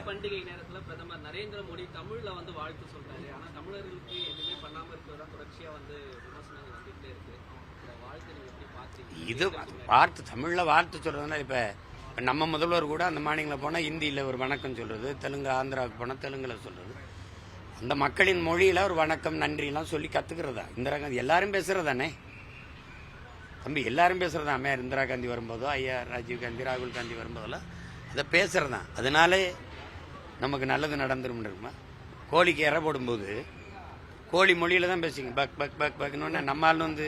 பண்டிகை நேரத்துல பிரதமர் நரேந்திர மோடி தமிழ்ல வந்து வாழ்த்து சொல்றாரு. ஆனா தமிழர்களுக்கு எதுவுமே பண்ணாம இருக்கிறதா தொடர்ச்சியா வந்து விமர்சனங்கள் வந்துட்டே இருக்கு. இந்த வாழ்த்து நீங்க எப்படி பாத்தீங்க? இது வார்த்தை தமிழ்ல வாழ்த்து சொல்றதுனா இப்ப நம்ம முதல்வர் கூட அந்த மாநிலங்களில் போனால் ஹிந்தியில் ஒரு வணக்கம் சொல்றது, தெலுங்கு ஆந்திராவுக்கு போனால் தெலுங்குல சொல்றது, அந்த மக்களின் மொழியில ஒரு வணக்கம் நன்றிலாம் சொல்லி கத்துக்கிறதா. இந்திரா காந்தி எல்லாரும் பேசுறதானே தம்பி, எல்லாரும் பேசுறதா. அம்மையார் இந்திரா காந்தி வரும்போதோ, ஐயா ராஜீவ் காந்தி, ராகுல் காந்தி வரும்போதெல்லாம் அதை பேசுறதான். அதனாலே நமக்கு நல்லது நடந்துரும் இருக்குமா. கோழிக்கு இறை போடும்போது கோழி மொழியில தான் பேசுங்க, பக் பக் பக் பக்னு. நம்மளால வந்து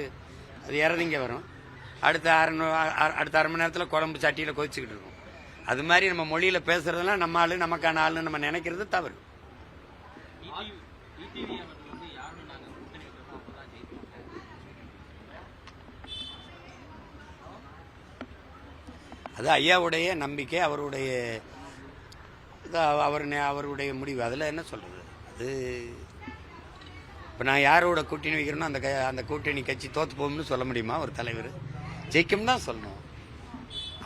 அது இறதிங்க வரும். அடுத்த அரை மணி நேரத்தில் குழம்பு சட்டியில் கொதிச்சுக்கிட்டு இருக்கும். அது மாதிரி நம்ம மொழியில பேசுறதெல்லாம் நம்ம ஆளு, நமக்கான ஆளுன்னு நம்ம நினைக்கிறது தவறு. அது ஐயாவுடைய நம்பிக்கை, அவருடைய முடிவு. அதில் என்ன சொல்றது? அது இப்போ நான் யாரோட கூட்டணி வைக்கிறேனோ அந்த கூட்டணி கட்சி தோத்து போகும்னு சொல்ல முடியுமா? ஒரு தலைவர் ஜெயிக்கும் தான் சொல்லணும்.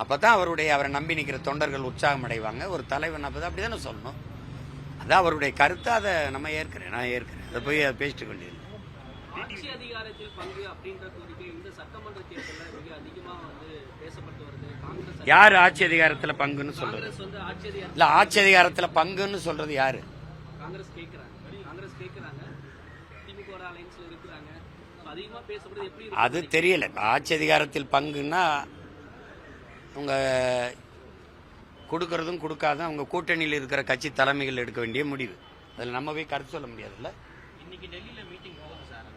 அப்போ தான் அவரை நம்பி நிற்கிற தொண்டர்கள் உற்சாகம் அடைவாங்க. ஒரு தலைவன் அப்போ தான் அப்படி தானே சொல்லணும். அதான் அவருடைய கருத்தை. அதை நான் ஏற்கிறேன். அதை போய் பேசிட்டு கொண்டிருக்கேன். ஆட்சி அதிகாரத்தில் பங்கு அப்படின்ற கோரிக்கை இந்த சட்டமன்ற தேர்தலில் மிக அதிகமாக வந்து பேசப்பட்டு வருது. காங்கிரஸ் யார் ஆட்சி அதிகாரத்தில் பங்குன்னு சொல்றது? இல்ல, ஆட்சி அதிகாரத்தில் பங்குன்னு சொல்றது யாரு? காங்கிரஸ் கேட்கிறாங்க. திமுக அலைன்ஸ்ல இருக்கிறாங்க. அதிகமாக பேசப்படுது. எப்படி அது தெரியல. ஆட்சி அதிகாரத்தில் பங்குன்னா அவங்க கொடுக்கறதும் கொடுக்காதும் அவங்க கூட்டணியில் இருக்கிற கட்சி தலைமைகள் எடுக்க வேண்டிய முடிவு. அதில் நம்ம போய் கருத்து சொல்ல முடியாதுல்ல. இன்னைக்கு டெல்லியில மீட்டிங் போகுது சார்.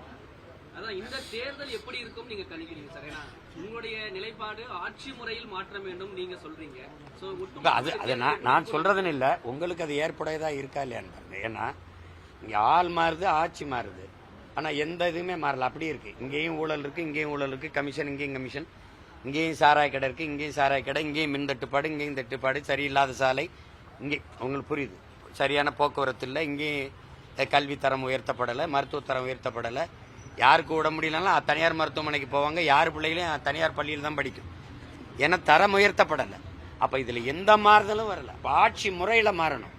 அதான் இந்த தேர்தல் எப்படி இருக்கும் நீங்க கணிக்கிறீங்க சார்? ஏன்னா உங்களுடைய நிலைப்பாடு ஆட்சி முறையில் மாற்றம் வேண்டும் நீங்க சொல்றீங்க. அது நான் சொல்றதுன்னு இல்லை, உங்களுக்கு அது ஏற்புடையதா இருக்கா இல்லையான்னு பாருங்க. ஏன்னா இங்க ஆள் மாறுது, ஆட்சி மாறுது, ஆனா எந்த இதுவுமே மாறல. அப்படி இருக்கு. இங்கேயும் ஊழல் இருக்கு, இங்கேயும் ஊழல் இருக்கு, கமிஷன் இங்கேயும் கமிஷன், இங்கேயும் சாராய கடை இருக்கு, இங்கேயும் சாராய கடை, இங்கேயும் மின் தட்டுப்பாடு, இங்கேயும் தட்டுப்பாடு, சரியில்லாத சாலை, இங்கே உங்களுக்கு புரியுது, சரியான போக்குவரத்து இல்லை, இங்கேயும் கல்வி தரம் உயர்த்தப்படலை, மருத்துவ தரம் உயர்த்தப்படலை. யாருக்கு விட முடியலன்னா தனியார் மருத்துவமனைக்கு போவாங்க. யார் பிள்ளைகளையும் தனியார் பள்ளியில் தான் படிக்கும். ஏன்னா தரம் உயர்த்தப்படலை. அப்ப இதுல எந்த மாறுதலும் வரல. ஆட்சி முறையில மாறணும்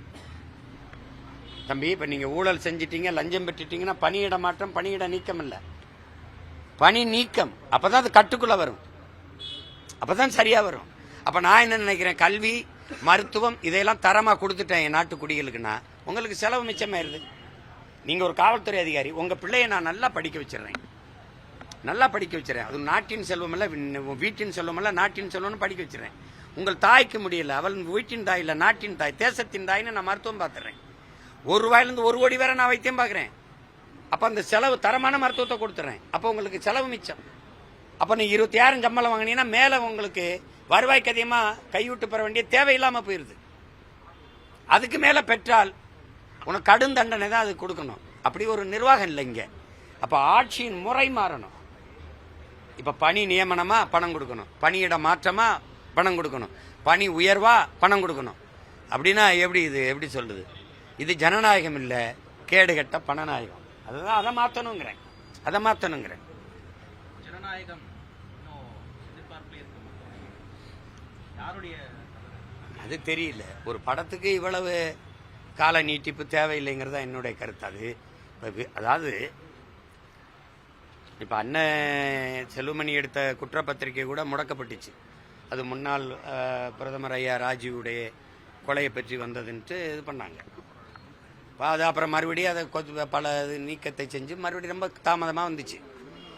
தம்பி. இப்ப நீங்க ஊழல் செஞ்சிட்டீங்க, லஞ்சம் பெற்றுட்டீங்கன்னா பணியிட மாற்றம், பணியிட நீக்கம் இல்ல, பணி நீக்கம். அப்பதான் அது கட்டுக்குள்ள வரும், அப்பதான் சரியா வரும். அப்ப நான் என்ன நினைக்கிறேன், கல்வி மருத்துவம் இதையெல்லாம் தரமா கொடுத்துட்டேன் என் நாட்டு குடிகளுக்குன்னா உங்களுக்கு செலவு மிச்சமாயிருது. நீங்க ஒரு காவல்துறை அதிகாரி, உங்க பிள்ளைய நான் நல்லா படிக்க வச்சிடறேன், அது நாட்டின் செல்வம் இல்ல, வீட்டின் செல்வம் இல்ல, நாட்டின் செல்வம்னு படிக்க வச்சிடறேன். உங்கள் தாய்க்கு முடியல, அவள் வீட்டின் தாய் இல்ல, நாட்டின் தாய், தேசத்தின் தாய்னு நான் மருத்துவம் பார்த்துறேன். ₹1 1 கோடி வேற நான் வைத்தியம் பார்க்கிறேன். அப்ப அந்த செலவு தரமான மருத்துவத்தை கொடுத்துறேன். அப்ப உங்களுக்கு செலவு மிச்சம். அப்ப நீ 26 சம்பளம் வாங்கினீங்கன்னா மேல உங்களுக்கு வருவாய்க்கு அதிகமா கைவிட்டு பெற வேண்டிய தேவையில்லாம போயிருது. அதுக்கு மேல பெற்றால் உனக்கு கடும் தண்டனை தான் அது கொடுக்கணும். அப்படி ஒரு நிர்வாகம் இல்லை இங்க. அப்ப ஆட்சியின் முறை மாறணும். இப்ப பணி நியமனமா பணம் கொடுக்கணும், பணியிட மாற்றமா பணம் கொடுக்கணும், பணி உயர்வா பணம் கொடுக்கணும். அப்படின்னா எப்படி சொல்றது? இது ஜனநாயகம் இல்ல, கேடுகட்ட பணநாயகம். அதுதான் அதை மாத்தணுங்கிறேன். ஜனநாயகம் அது தெரியல. ஒரு படத்துக்கு இவ்வளவு கால நீட்டிப்பு தேவையில்லைங்கிறதா என்னுடைய கருத்து. அதாவது இப்ப அண்ணன் செல்வமணி எடுத்த குற்றப்பத்திரிகை கூட முடக்கப்பட்டுச்சு. அது முன்னாள் பிரதமர் ஐயா ராஜீவுடைய கொலையை பற்றி வந்ததுன்ட்டு இது பண்ணாங்க. அது அப்புறம் மறுபடியும் அதை பல நீக்கத்தை செஞ்சு மறுபடியும் ரொம்ப தாமதமாக வந்துச்சு.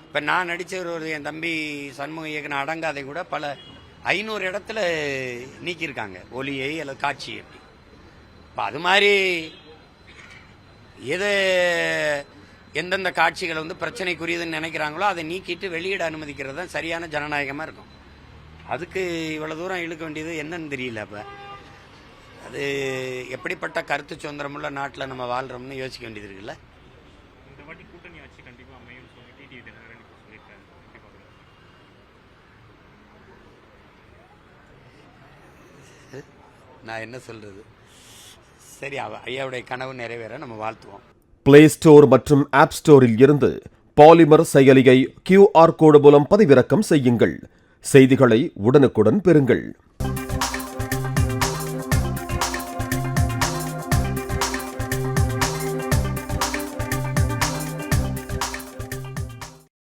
இப்போ நான் நடித்த என் தம்பி சண்முக இயக்குன அடங்காதை கூட பல 500 இடத்துல நீக்கியிருக்காங்க, ஒலியை அல்லது காட்சியை. அப்படி இப்போ அது மாதிரி எந்தெந்த காட்சிகளை பிரச்சனைக்குரியதுன்னு நினைக்கிறாங்களோ அதை நீக்கிட்டு வெளியிட அனுமதிக்கிறது தான் சரியான ஜனநாயகமாக இருக்கும். அதுக்கு இவ்வளவு தூரம் இழுக்க வேண்டியது என்னன்னு தெரியல. அப்ப அது எப்படிப்பட்ட கருத்து சுதந்திரமுள்ள நாட்டில் நம்ம வாழ்றோம்னு யோசிக்க வேண்டியது இருக்குல்ல. நான் என்ன சொல்றது? சரி, ஐயாவுடைய கனவு நிறைவேற நம்ம வாழ்த்துவோம். பிளே ஸ்டோர் மற்றும் ஆப் ஸ்டோரில் இருந்து பாலிமர் செயலியை QR கோடு மூலம் பதிவிறக்கம் செய்யுங்கள். செய்திகளை உடனுக்குடன் பெறுங்கள்.